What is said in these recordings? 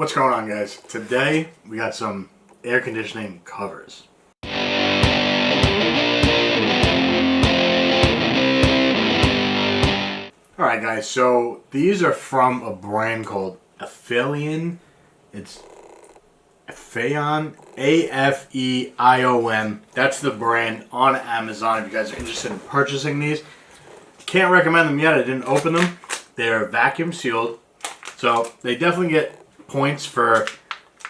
What's going on, guys? Today we got some air conditioning covers. Alright guys, so these are from a brand called Aphelion. It's Apheion, A-F-E-I-O-N. That's the brand on Amazon if you guys are interested in purchasing these. Can't recommend them yet, I didn't open them. They're vacuum sealed, so they definitely get points for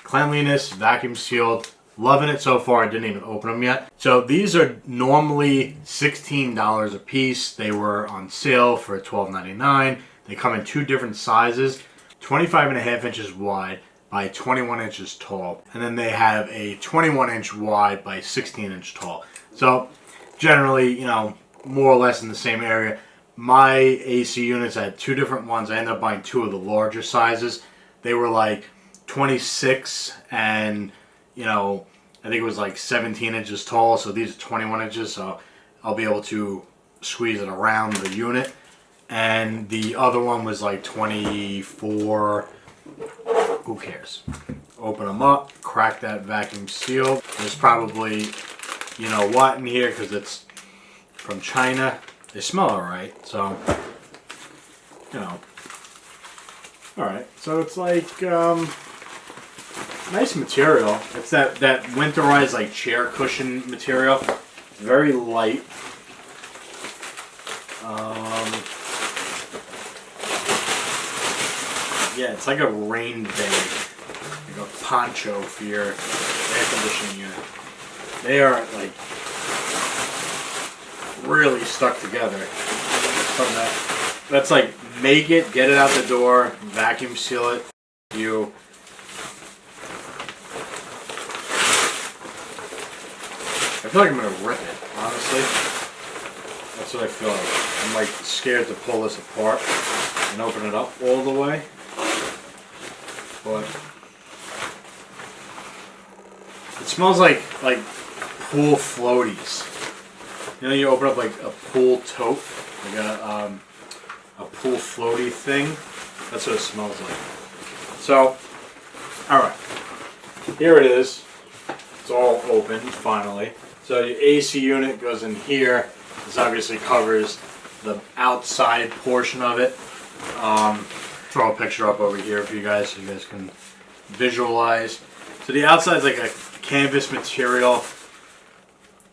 cleanliness, vacuum sealed. Loving it so far. I didn't even open them yet. So these are normally $16 a piece. They were on sale for $12.99. They come in two different sizes, 25.5 inches wide by 21 inches tall. And then they have a 21 inch wide by 16 inch tall. So generally, you know, more or less in the same area. My AC units, I had two different ones. I ended up buying two of the larger sizes. They were like 26 and, you know, I think it was like 17 inches tall. So these are 21 inches. So I'll be able to squeeze it around the unit. And the other one was like 24. Who cares? Open them up, crack that vacuum seal. There's probably, you know what, in here because it's from China. They smell alright. So, you know. Alright, so it's like nice material. It's that winterized like chair cushion material. Very light. Yeah, it's like a rain bag, like a poncho for your air conditioning unit. They are like really stuck together. From that's like make it, get it out the door, vacuum seal it. You I feel like I'm gonna rip it, honestly. That's what I feel like. I'm like scared to pull this apart and open it up all the way. But it smells like pool floaties. You know, you open up like a pool tote, like a pool floaty thing. That's what it smells like. So, all right, here it is. It's all open finally. So your AC unit goes in here. This obviously covers the outside portion of it. Throw a picture up over here for you guys so you guys can visualize. So the outside is like a canvas material.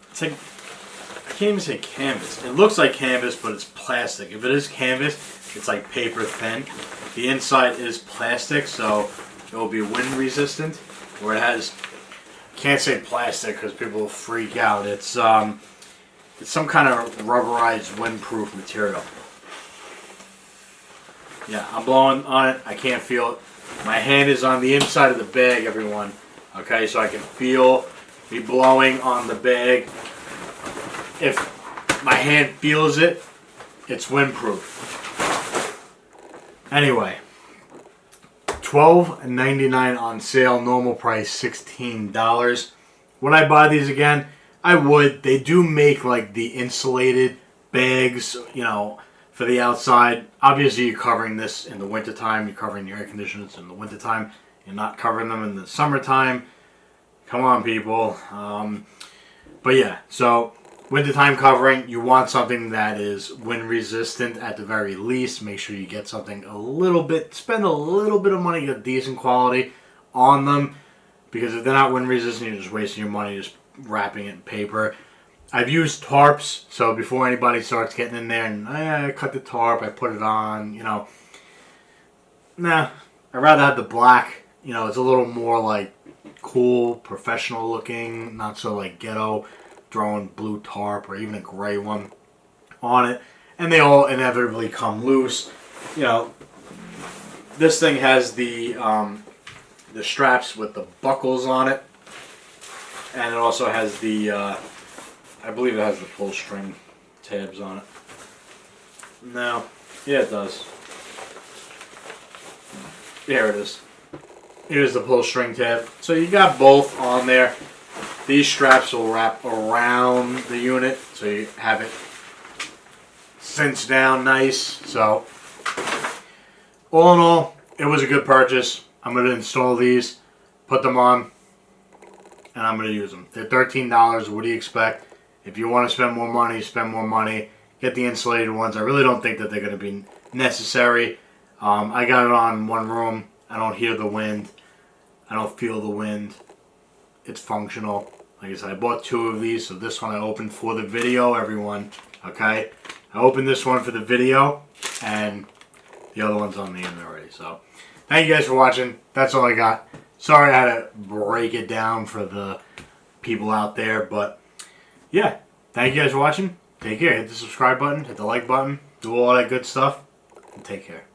It's like, I can't even say canvas. It looks like canvas, but it's plastic. If it is canvas, it's like paper thin. The inside is plastic, so it will be wind resistant. Where it has, can't say plastic because people will freak out. It's some kind of rubberized windproof material. Yeah, I'm blowing on it. I can't feel it. My hand is on the inside of the bag, everyone. Okay, so I can feel me blowing on the bag. If my hand feels it, it's windproof. Anyway, $12.99 on sale. Normal price $16. Would I buy these again? I would. They do make like the insulated bags, you know, for the outside. Obviously, you're covering this in the wintertime. You're covering your air conditioners in the wintertime. You're not covering them in the summertime. Come on, people. But yeah, so wintertime covering, you want something that is wind resistant at the very least. Make sure you get something a little bit, spend a little bit of money, get decent quality on them. Because if they're not wind resistant, you're just wasting your money just wrapping it in paper. I've used tarps, so before anybody starts getting in there and I cut the tarp, I put it on, you know. Nah, I'd rather have the black, you know, it's a little more like cool, professional looking, not so like ghetto, throwing blue tarp or even a gray one on it. And they all inevitably come loose. You know, this thing has the straps with the buckles on it. And it also has the, I believe it has the pull string tabs on it. No. Yeah, it does. Here it is. Here's the pull string tab. So you got both on there. These straps will wrap around the unit. So you have it cinched down nice. So all in all, it was a good purchase. I'm going to install these, put them on, and I'm going to use them. They're $13. What do you expect? If you want to spend more money, spend more money. Get the insulated ones. I really don't think that they're going to be necessary. I got it on one room. I don't hear the wind. I don't feel the wind. It's functional. Like I said, I bought 2 of these, so this one I opened for the video, everyone. Okay? I opened this one for the video, and the other one's on the end already. So, thank you guys for watching. That's all I got. Sorry I had to break it down for the people out there, but yeah. Thank you guys for watching. Take care. Hit the subscribe button, hit the like button, do all that good stuff, and take care.